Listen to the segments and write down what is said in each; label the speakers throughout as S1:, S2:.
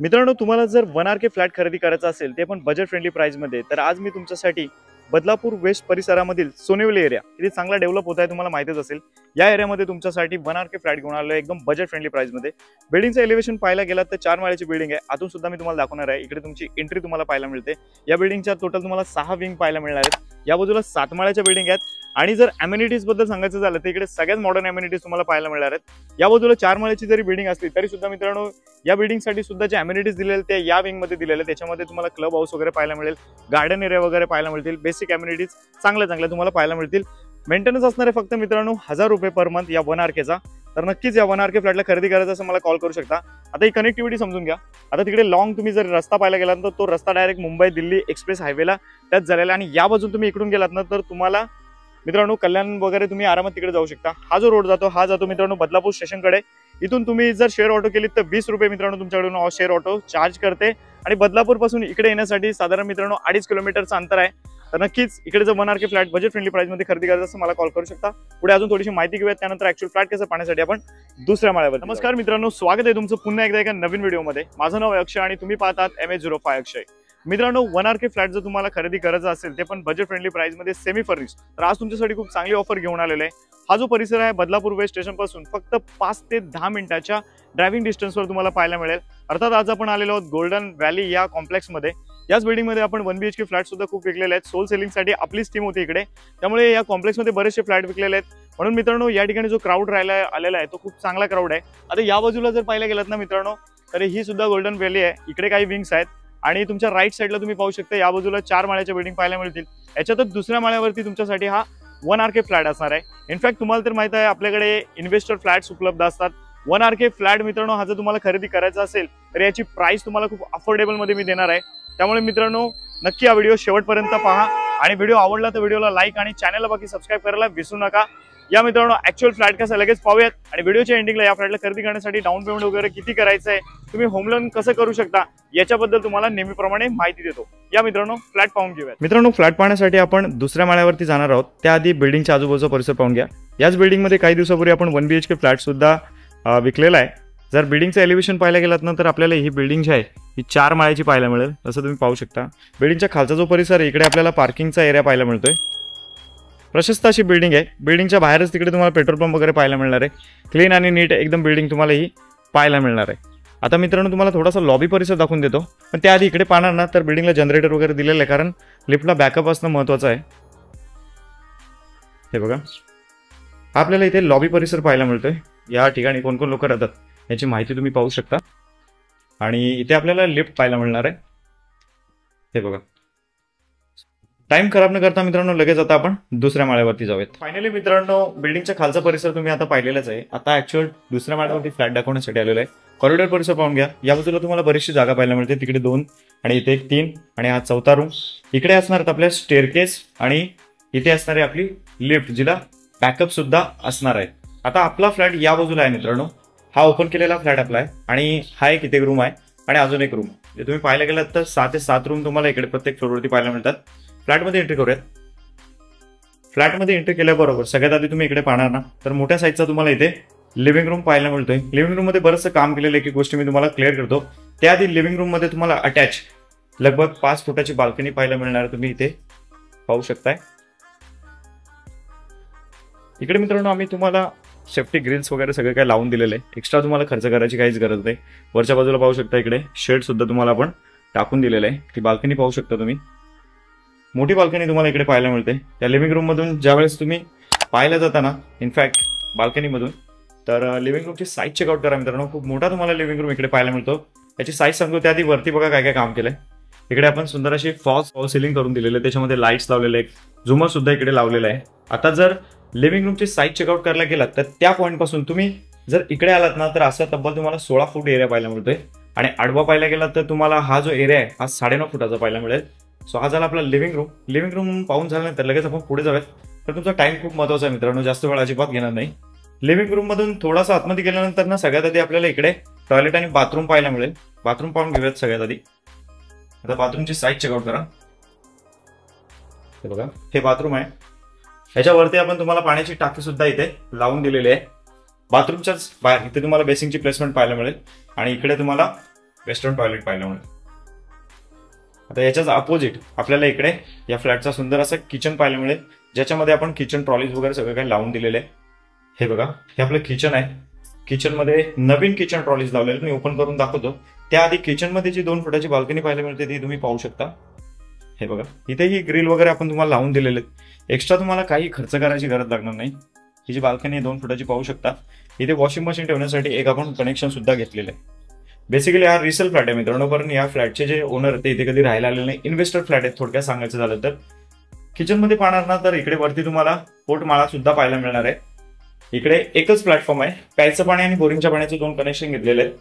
S1: मित्रांनो, तुम्हाला जर 1 आर के फ्लॅट खरेदी करायचा असेल ते पण बजेट फ्रेंडली प्राइस मध्ये, तर आज मी तुमच्यासाठी बदलापूर वेस्ट परिसरामधील सोनेवली एरिया किती चांगला डेव्हलप होत आहे तुम्हाला माहितीच असेल। या एरियामध्ये तुमच्यासाठी 1 आर के फ्लॅट घेऊन आलो एकदम बजेट फ्रेंडली प्राइस मध्ये। बिल्डिंगचं एलिव्हेशन पाहायला गेलात तर 4 माळ्याची बिल्डिंग आहे। आतून सुद्धा मी तुम्हाला दाखवणार आहे। इकडे तुमची एंट्री तुम्हाला पाहायला मिळते। या बिल्डिंगच्या टोटल तुम्हाला 6 विंग पाहायला मिळणार आहेत। या बाजूला 7 माळ्याच्या बिल्डिंग आहेत आणि जर अमेनिटीज बद्दल सांगायचं झालं तर इकडे सगळ्यात मॉडर्न अमेनिटीज तुम्हाला पाहायला मिळणार आहेत। या बाजूला 4 माळ्याची जरी बिल्डिंग असली तरी सुद्धा मित्रांनो या बिल्डिंगसाठी सुद्धा जे अमेनिटीज दिलेले ते या विंग मध्ये दिलेले, त्याच्यामध्ये तुम्हाला क्लब हाऊस वगैरे पाहायला मिळेल, गार्डन एरिया वगैरे पाहायला मिळतील, बेसिक अमेनिटीज चांगल्या तुम्हाला पाहायला मिळतील। मेंटेनन्स असणार आहे फक्त मित्रांनो 1000 रुपये पर मंथ या 1 आर केचा। तर नक्कीच या 1 आर के फ्लॅटला खरेदी करायचं असं मला कॉल करू शकता। आता ही कनेक्टिव्हिटी समजून घ्या। आता तिकडे लॉंग तुम्ही जर रस्ता पाहायला गेलात तर तो रस्ता डायरेक्ट मुंबई दिल्ली एक्सप्रेस हायवेला टच झालेला, आणि या बाजून तुम्ही इकडून गेलात ना तर तुम्हाला मित्रांनो कल्याण वगैरे तुम्ही आरामात तिकडे जाऊ शकता। हा जो रोड जातो हा जातो मित्रांनो बदलापूर स्टेशनकडे। इथून तुम्ही जर शेअर ऑटो केली तर 20 रुपये मित्रांनो तुमच्याकडून शेअर ऑटो चार्ज करते, आणि बदलापूर पासून इकडे येण्यासाठी साधारण मित्रांनो 2.5 किलोमीटरचं अंतर आहे। तर नक्कीच इकडे जर 1 R K flat budget friendly price मध्ये खरेदी करायचं असं मला कॉल करू शकता। पुढे अजून थोडीशी माहिती घेऊयात, त्यानंतर ऍक्च्युअल फ्लॅट कसं पाहण्यासाठी आपण दुसऱ्या माळ्यावर। नमस्कार मित्रांनो, स्वागत आहे तुमचं पुन्हा एकदा एका नवीन व्हिडिओमध्ये। माझं नाव अक्षय आणि तुम्ही पाहतात MH05 अक्षय। मित्रांनो 1 आर के फ्लॅट जर तुम्हाला खरेदी करायचा असेल ते पण बजेट फ्रेंडली प्राइस मध्ये सेमी फर्निश, तर आज तुमच्यासाठी खूप चांगली ऑफर घेऊन आलेले आहे। हा जो परिसर आहे बदलापूर वेस्ट स्टेशन पासून फक्त 5 ते 10 मिनिटाच्या ड्रायव्हिंग डिस्टन्सवर तुम्हाला पाहायला मिळेल। अर्थात आज आपण आलेलो आहोत गोल्डन व्हॅली या कॉम्प्लेक्स मध्ये। याच बिल्डिंग मध्ये आपण 1 BHK फ्लॅट सुद्धा खूप विकलेले आहेत। सोल सेलिंग साठी आपलीच टीम होती इकडे, त्यामुळे या कॉम्प्लेक्स मध्ये बरेचसे फ्लॅट विकलेले आहेत। म्हणून मित्रांनो या ठिकाणी जो क्राऊड आलेला आहे तो खूप चांगला क्राऊड आहे। आता या बाजूला जर पाहायला गेलात ना मित्रांनो तर ही सुद्धा गोल्डन व्हॅली आहे। इकडे काही विंग्स आहेत आणि तुमच्या राईट साईडला तुम्ही पाहू शकता या बाजूला 4 माळ्याच्या बिल्डिंग पाहायला मिळतील। याच्यातच दुसऱ्या माळ्यावरती तुमच्यासाठी हा 1 आर के फ्लॅट असणार आहे। इनफॅक्ट तुम्हाला तर माहिती आहे आपल्याकडे इन्व्हेस्टर फ्लॅट्स उपलब्ध असतात। 1 आर के फ्लॅट मित्रांनो हा जर तुम्हाला खरेदी करायचा असेल तर याची प्राइस तुम्हाला खूप अफोर्डेबल मध्ये मी देणार आहे। त्यामुळे मित्रांनो नक्की हा व्हिडिओ शेवटपर्यंत पहा, आणि व्हिडिओ आवडला तर व्हिडिओला लाईक आणि चॅनलला बाकी सबस्क्राईब करायला विसरू नका। या मित्रांनो ऍक्च्युअल फ्लॅट कसं लगेच पाहूयात, आणि व्हिडिओच्या एंडिंगला या फ्लॅटला खरेदी करण्यासाठी डाऊन पेमेंट वगैरे किती करायचं आहे, तुम्ही होम लोन कसं करू शकता याच्याबद्दल तुम्हाला नेहमीप्रमाणे माहिती देतो। या मित्रांनो फ्लॅट पाहून घेऊयात। मित्रांनो फ्लॅट पाहण्यासाठी आपण दुसऱ्या माळ्यावरती जाणार आहोत, त्याआधी बिल्डिंगच्या आजूबाजूचा परिसर पाहून घ्या। याच बिल्डिंग मध्ये काही दिवसापूर्वी आपण 1 BHK फ्लॅट सुद्धा विकलेला आहे। जर बिल्डिंगचं एलिव्हेशन पाहायला गेलात ना तर आपल्याला ही बिल्डिंग जी आहे ही 4 माळ्याची पाहायला मिळेल, असं तुम्ही पाहू शकता। बिल्डिंगच्या खालचा जो परिसर आहे इकडे आपल्याला पार्किंगचा एरिया पाहायला मिळतोय। प्रशस्त अशी बिल्डिंग आहे। बिल्डिंगच्या बाहेरच तिकडे तुम्हाला पेट्रोल पंप वगैरे पाहायला मिळणार आहे। क्लीन आणि नीट एकदम बिल्डिंग तुम्हाला ही पाहायला मिळणार आहे। आता मित्रांनो तुम्हाला थोडासा लॉबी परिसर दाखवून देतो, पण त्याआधी इकडे पाहणार ना तर बिल्डिंगला जनरेटर वगैरे दिलेलं आहे, कारण लिफ्टला बॅकअप असणं महत्त्वाचं आहे। हे बघा आपल्याला इथे लॉबी परिसर पाहायला मिळतोय। या ठिकाणी कोण कोण लोक राहतात याची माहिती तुम्ही पाहू शकता, आणि इथे आपल्याला लिफ्ट पाहायला मिळणार आहे। हे बघा टाइम खराब न करता मित्रांनो लगेच आता आपण दुसऱ्या माळ्यावरती जाऊयात। फायनली मित्रांनो बिल्डिंगच्या खालचा परिसर तुम्ही आता पाहिलेलाच आहे। आता ऍक्च्युअल दुसऱ्या माळ्यावरती फ्लॅट दाखवण्यासाठी आलेलो आहे। कॉरिडॉर परिसर पाहून घ्या। या बाजूला तुम्हाला बरीचशी जागा पाहायला मिळते, तिकडे 2 आणि इथे 1 3 आणि हा 4था रूम। इकडे असणार आहेत आपल्या स्टेअरकेस, आणि इथे असणार आहे आपली लिफ्ट जिला बॅकअप सुद्धा असणार आहे। आता आपला फ्लॅट या बाजूला आहे मित्रांनो, हा ओपन केलेला फ्लॅट आपला आहे, आणि हा एक इथे रूम आहे आणि अजून एक रूम आहे। जे तुम्ही पाहायला गेलात तर 6 ते 7 रूम तुम्हाला इकडे प्रत्येक फ्लोअरवरती पाहायला मिळतात। फ्लॅटमध्ये एंट्री करूयात। फ्लॅटमध्ये एंट्री केल्याबरोबर सगळ्यात आधी तुम्ही इकडे पाहणार ना तर मोठ्या साईजचा तुम्हाला इथे लिव्हिंग रूम पाहायला मिळतोय। लिव्हिंग रूम मध्ये बरंचसं काम केलेलं आहे, की गोष्टी मी तुम्हाला क्लिअर करतो। त्याआधी लिव्हिंग रूम मध्ये तुम्हाला अटॅच लगभग 5 फुटाची बाल्कनी पाहायला मिळणार, तुम्ही इथे पाहू शकताय। इकडे मित्रांनो आम्ही तुम्हाला सेफ्टी ग्रिल्स वगैरे सगळं काही लावून दिलेलं आहे। एक्स्ट्रा तुम्हाला खर्च करायची काहीच गरज नाही। वरच्या बाजूला पाहू शकता इकडे शेड सुद्धा तुम्हाला आपण टाकून दिलेलं आहे। ती बाल्कनी पाहू शकता तुम्ही, मोठी बाल्कनी तुम्हाला इकडे पाहायला मिळते। त्या लिव्हिंग रूम मधून ज्यावेळेस तुम्ही पाहायला जाता ना इनफॅक्ट बाल्कनी मधून, तर लिव्हिंग रूमची साईज चेकआउट करा मित्रांनो। खूप मोठा तुम्हाला लिव्हिंग रूम इकडे पाहायला मिळतो। याची साईज सांगतो त्याआधी वरती बघा काय काय काम केलंय। इकडे आपण सुंदर अशी फॉल सिलिंग करून दिलेली आहे, त्याच्यामध्ये लाईट्स लावलेले आहेत, झुमर सुद्धा इकडे लावलेला आहे। आता जर लिव्हिंग रूमची साईज चेकआउट करायला गेलात तर त्या पॉईंट पासून तुम्ही जर इकडे आलात ना तर असं तब्बल तुम्हाला 16 फूट एरिया पाहायला मिळतोय, आणि आडवा पाहायला गेलात तर तुम्हाला हा जो एरिया आहे हा 9.5 फुटाचा पाहायला मिळेल। सो हा झाला आपला लिव्हिंग रूम। लिव्हिंग रूम पाहून झाल्यानंतर लगेच आपण पुढे जाऊयात, तर तुमचा टाइम खूप महत्त्वाचा आहे मित्रांनो, जास्त वेळ अजिबात घेणार नाही। लिव्हिंग रूम मधून थोडासा आतमध्ये गेल्यानंतर ना सगळ्यात आधी आपल्याला इकडे टॉयलेट आणि बाथरूम पाहायला मिळेल। बाथरूम पाहून घेऊयात सगळ्यात आधी। आता बाथरूमची साईज चेकआउट करा। हे बघा हे बाथरूम आहे। ह्याच्यावरती आपण तुम्हाला पाण्याची टाकी सुद्धा इथे लावून दिलेली आहे। बाथरूमच्याच बाहेर इथे तुम्हाला बेसिंगची प्लेसमेंट पाहायला मिळेल, आणि इकडे तुम्हाला वेस्टर्न टॉयलेट पाहायला मिळेल. आता याच्याच अपोजिट आपल्याला इकडे या फ्लॅटचा सुंदर असं किचन पाहायला मिळेल, ज्याच्यामध्ये आपण किचन ट्रॉलीज वगैरे सगळं काही लावून दिलेले आहे. हे बघा, हे आपलं किचन आहे. किचन मध्ये नवीन किचन ट्रॉलीज लावलेले, मी ओपन करून दाखवतो. त्याआधी किचन मध्ये जी 2 फुटाची बाल्कनी पाहायला मिळते ती तुम्ही पाहू शकता. हे बघा, इथे ही ग्रिल वगैरे आपण तुम्हाला लावून दिलेले. एक्स्ट्रा तुम्हाला काही खर्च करायची गरज लागणार नाही. ही जी बाल्कनी 2 फुटाची पाहू शकता. इथे वॉशिंग मशीन ठेवण्यासाठी एक आपण कनेक्शन सुद्धा घेतलेलं आहे. बेसिकली हा रिसेल फ्लॅट आहे मित्रांनो, कारण या फ्लॅटचे जे ओनर ते इथे कधी राहायला आलेले नाही, इन्व्हेस्टर फ्लॅट आहे थोडक्यात सांगायचं झालं तर. किचन मध्ये पाहणार ना तर इकडे वरती तुम्हाला पोटमाळा सुद्धा पाहायला मिळणार आहे. इकडे एकच प्लॅटफॉर्म आहे, प्यायचं पाणी आणि बोरिंगच्या पाण्याचे 2 कनेक्शन घेतलेले आहेत.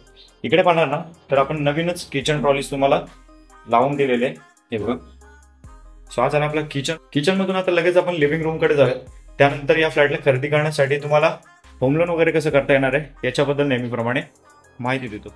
S1: इकडे पाहणार ना तर आपण नवीनच किचन ट्रॉलीज तुम्हाला लावून दिलेले. हे बघा, सो हा झाला आपला किचन मधून आता लगेच आपण लिव्हिंग रूम कडे जाऊया. त्यानंतर या फ्लॅटला खरेदी करण्यासाठी तुम्हाला होम लोन वगैरे कसं करता येणार आहे याच्याबद्दल नेहमीप्रमाणे माहिती देतो.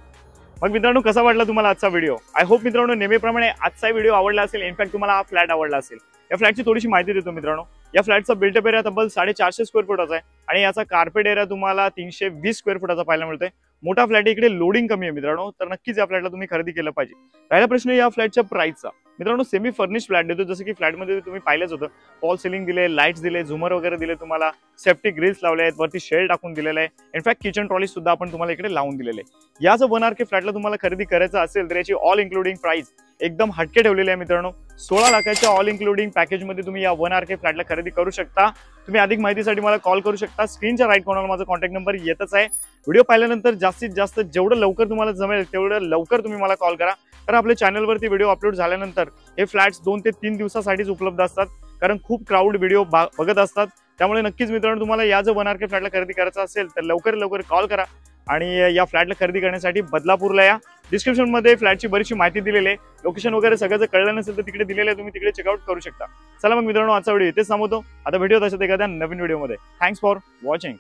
S1: मग मित्रांनो, कसा वाटला तुम्हाला आजचा व्हिडिओ? आय होप मित्रांनो नेहमीप्रमाणे आजचा व्हिडिओ आवडला असेल. इनफॅक्ट तुम्हाला हा फ्लॅट आवडला असेल. या फ्लॅटची थोडीशी माहिती देतो मित्रांनो. या फ्लॅटचा बिल्टअप एरिया तब्बल 450 स्क्वेअर फुटाचा आहे आणि याचा कार्पेट एरिया तुम्हाला 320 स्क्वेअर फुटाचा पाहायला मिळतोय. मोठा फ्लॅट, इकडे लोडिंग कमी आहे मित्रांनो, तर नक्कीच या फ्लॅटला तुम्ही खरेदी केलं पाहिजे. राहिला प्रश्न या फ्लॅटच्या प्राइसचा. मित्रांनो, सेमी फर्निश फ्लॅट देतो, जसं की फ्लॅटमध्ये तुम्ही पाहिलंच होतं. फॉल सिलिंग दिले, लाईट्स दिले, झुमर वगैरे दिले, तुम्हाला सेफ्टी ग्रिल्स लावले आहेत, वरती शेड टाकून दिलेलं आहे. इनफॅक्ट किचन ट्रॉली सुद्धा आपण तुम्हाला इकडे लावून दिलेले आहे. या जर 1 RK फ्लॅटला तुम्हाला खरेदी करायचं असेल तर याची ऑल इन्क्लुडिंग प्राइस एकदम हटके ठेवलेली आहे मित्रांनो. 16 लाखाच्या ऑल इन्क्लुडिंग पॅकेजमध्ये तुम्ही या 1 RK फ्लॅटला खरेदी करू शकता. तुम्ही अधिक माहितीसाठी मला कॉल करू शकता. स्क्रीनच्या राईट कॉर्नरला माझा कॉन्टॅक्ट नंबर येतच आहे. व्हिडिओ पाहिल्यानंतर जास्तीत जास्त जेवढं लवकर तुम्हाला जमेल तेवढं लवकर तुम्ही मला कॉल करा, कारण आपल्या चॅनलवरती व्हिडिओ अपलोड झाल्यानंतर हे फ्लॅट्स 2 ते 3 दिवसासाठीच उपलब्ध असतात, कारण खूप क्राऊड व्हिडिओ बघत असतात. त्यामुळे नक्कीच मित्रांनो, तुम्हाला या जर 1 RK फ्लॅटला खरेदी करायचं असेल तर लवकर कॉल करा आणि या फ्लॅटला खरेदी करण्यासाठी बदलापूरला या. डिस्क्रिप्शन मध्ये फ्लॅटची बरीचशी माहिती दिलेली आहे. लोकेशन वगैरे सगळं जर कळलं नसेल तर तिकडे दिलेलं आहे, तुम्ही तिकडे चेकआउट करू शकता. चला मग मित्रांनो, आजचा व्हिडिओ इथेच थांबवतो. आता व्हिडिओ तशाच एखाद्या नवीन व्हिडिओमध्ये. Thanks for watching.